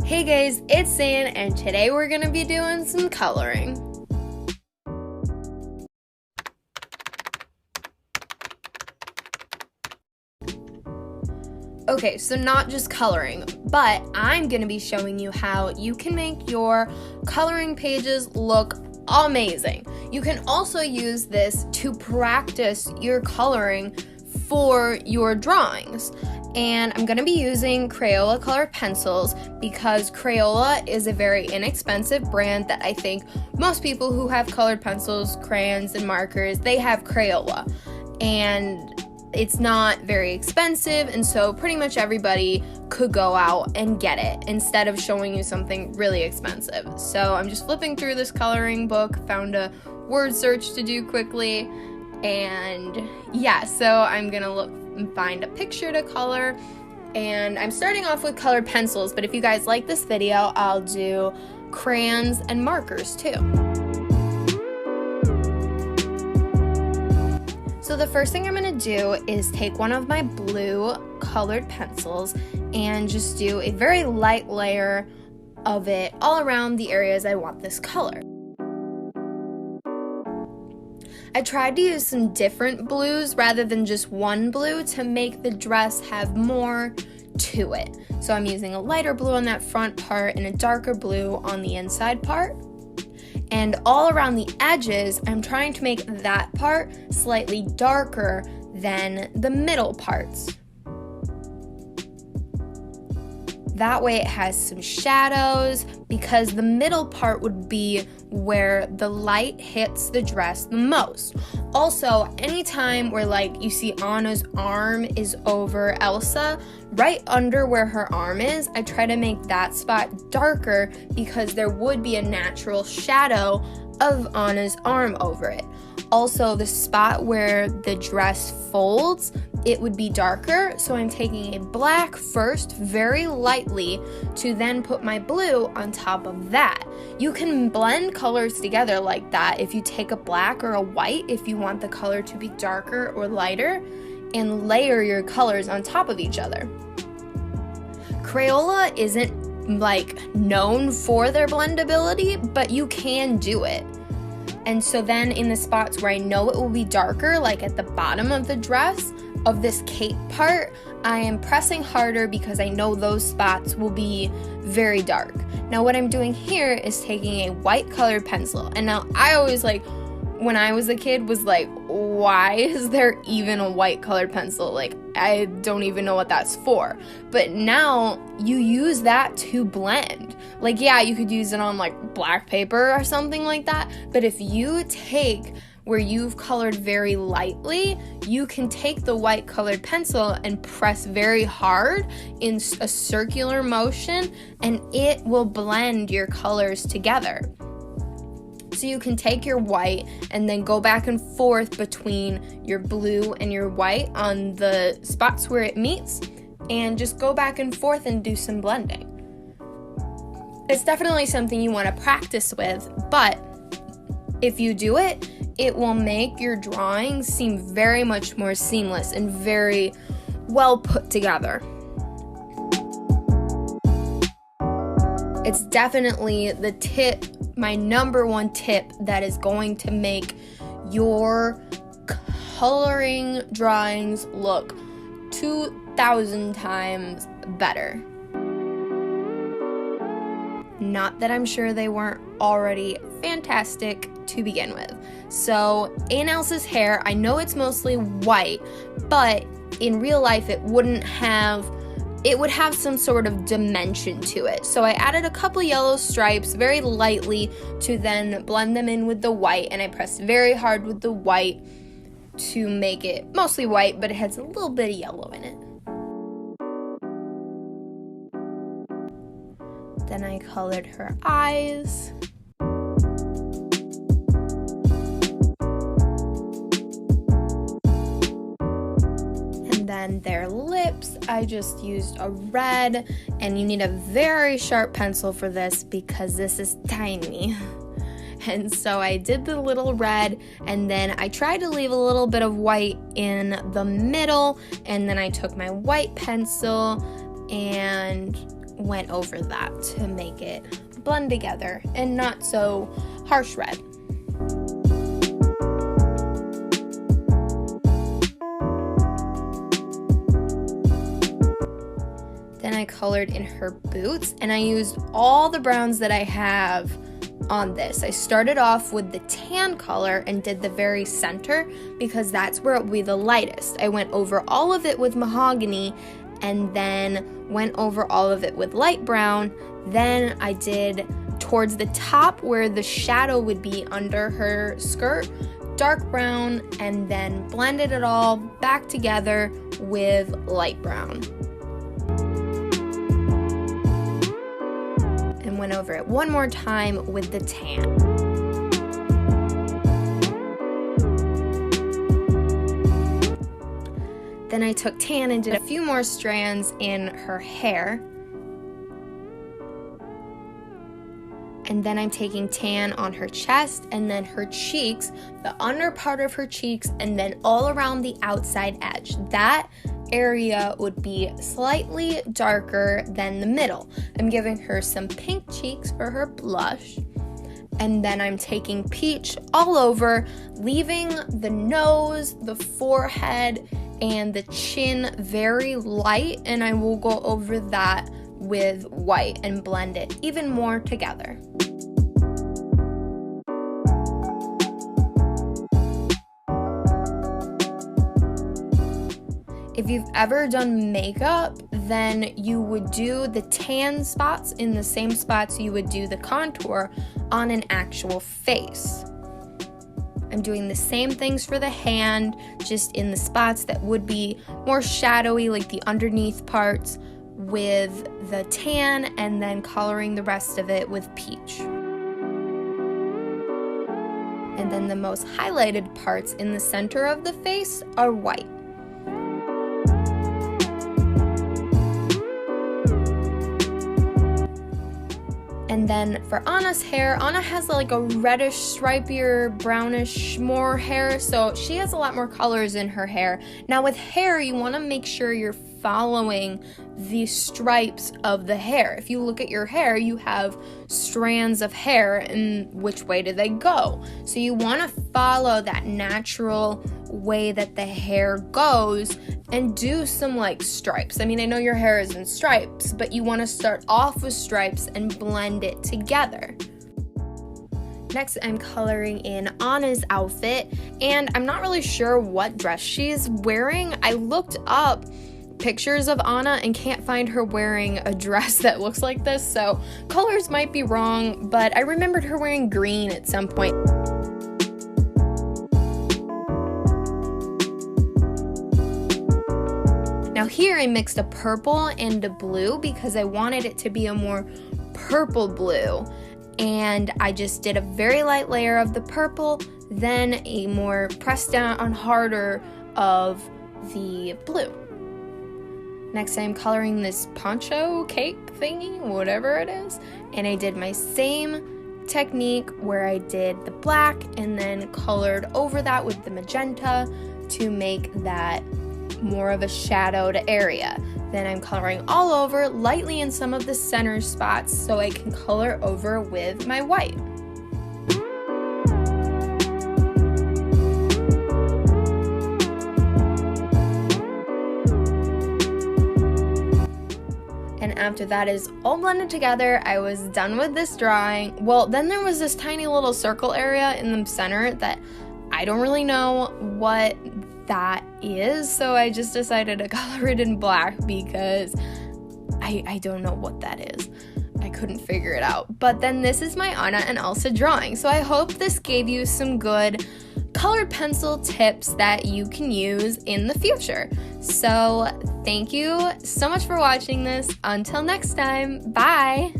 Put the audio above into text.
Hey guys, it's San, and today we're gonna be doing some coloring. Okay, so not just coloring, but I'm gonna be showing you how you can make your coloring pages look amazing. You can also use this to practice your coloring for your drawings. And I'm going to be using Crayola colored pencils because Crayola is a very inexpensive brand that I think most people who have colored pencils, crayons, and markers, they have Crayola. And it's not very expensive, and so pretty much everybody could go out and get it instead of showing you something really expensive. So I'm just flipping through this coloring book, found a word search to do quickly, and yeah, so I'm gonna look and find a picture to color, and I'm starting off with colored pencils, but if you guys like this video, I'll do crayons and markers too. So the first thing I'm gonna do is take one of my blue colored pencils and just do a very light layer of it all around the areas I want this color. I tried to use some different blues rather than just one blue to make the dress have more to it. So I'm using a lighter blue on that front part and a darker blue on the inside part. And all around the edges, I'm trying to make that part slightly darker than the middle parts. That way it has some shadows, because the middle part would be where the light hits the dress the most. Also, anytime where you see Anna's arm is over Elsa, right under where her arm is, I try to make that spot darker because there would be a natural shadow of Anna's arm over it. Also, the spot where the dress folds, it would be darker, so I'm taking a black first, very lightly, to then put my blue on top of that. You can blend colors together like that if you take a black or a white if you want the color to be darker or lighter, and layer your colors on top of each other. Crayola isn't known for their blendability, but you can do it. And so then in the spots where I know it will be darker, like at the bottom of the dress, of this cape part, I am pressing harder because I know those spots will be very dark. Now what I'm doing here is taking a white colored pencil. And now I always when I was a kid was why is there even a white colored pencil? I don't even know what that's for. But now you use that to blend. Yeah, you could use it on black paper or something like that. But if you take where you've colored very lightly, you can take the white colored pencil and press very hard in a circular motion, and it will blend your colors together. So you can take your white and then go back and forth between your blue and your white on the spots where it meets, and just go back and forth and do some blending. It's definitely something you want to practice with, but if you do it, it will make your drawing seem very much more seamless and very well put together. It's definitely my number one tip that is going to make your coloring drawings look 2,000 times better. Not that I'm sure they weren't already fantastic to begin with. So in Elsa's hair, I know it's mostly white, but in real life it would have some sort of dimension to it. So I added a couple yellow stripes very lightly to then blend them in with the white, and I pressed very hard with the white to make it mostly white, but it has a little bit of yellow in it. Then I colored her eyes. And then their lips, I just used a red, and you need a very sharp pencil for this because this is tiny. And so I did the little red, and then I tried to leave a little bit of white in the middle, and then I took my white pencil and went over that to make it blend together and not so harsh red. Then I colored in her boots, and I used all the browns that I have on this. I started off with the tan color and did the very center because that's where it will be the lightest. I went over all of it with mahogany and then went over all of it with light brown. Then I did towards the top where the shadow would be under her skirt, dark brown, and then blended it all back together with light brown. And went over it one more time with the tan. Then I took tan and did a few more strands in her hair. And then I'm taking tan on her chest and then her cheeks, the under part of her cheeks, and then all around the outside edge. That area would be slightly darker than the middle. I'm giving her some pink cheeks for her blush. And then I'm taking peach all over, leaving the nose, the forehead, and the chin very light, and I will go over that with white and blend it even more together. If you've ever done makeup, then you would do the tan spots in the same spots you would do the contour on an actual face. I'm doing the same things for the hand, just in the spots that would be more shadowy, like the underneath parts, with the tan, and then coloring the rest of it with peach. And then the most highlighted parts in the center of the face are white. And then for Anna's hair, Anna has like a reddish, stripier, brownish more hair, so she has a lot more colors in her hair. Now with hair, you want to make sure you're following the stripes of the hair. If you look at your hair, you have strands of hair, and which way do they go? So you want to follow that natural way that the hair goes and do some like stripes. I mean, I know your hair is in stripes, but you want to start off with stripes and blend it together. Next, I'm coloring in Anna's outfit, and I'm not really sure what dress she's wearing. I looked up pictures of Anna and can't find her wearing a dress that looks like this, so colors might be wrong, but I remembered her wearing green at some point. Now here I mixed a purple and a blue because I wanted it to be a more purple blue, and I just did a very light layer of the purple, then a more pressed down on harder of the blue. Next I'm coloring this poncho cape thingy, whatever it is, and I did my same technique where I did the black and then colored over that with the magenta to make that more of a shadowed area. Then I'm coloring all over lightly in some of the center spots so I can color over with my white. And after that is all blended together, I was done with this drawing. Well, then there was this tiny little circle area in the center that I don't really know what that is, so I just decided to color it in black because I don't know what that is. I couldn't figure it out. But then this is my Anna and Elsa drawing, so I hope this gave you some good colored pencil tips that you can use in the future. So thank you so much for watching this. Until next time, bye!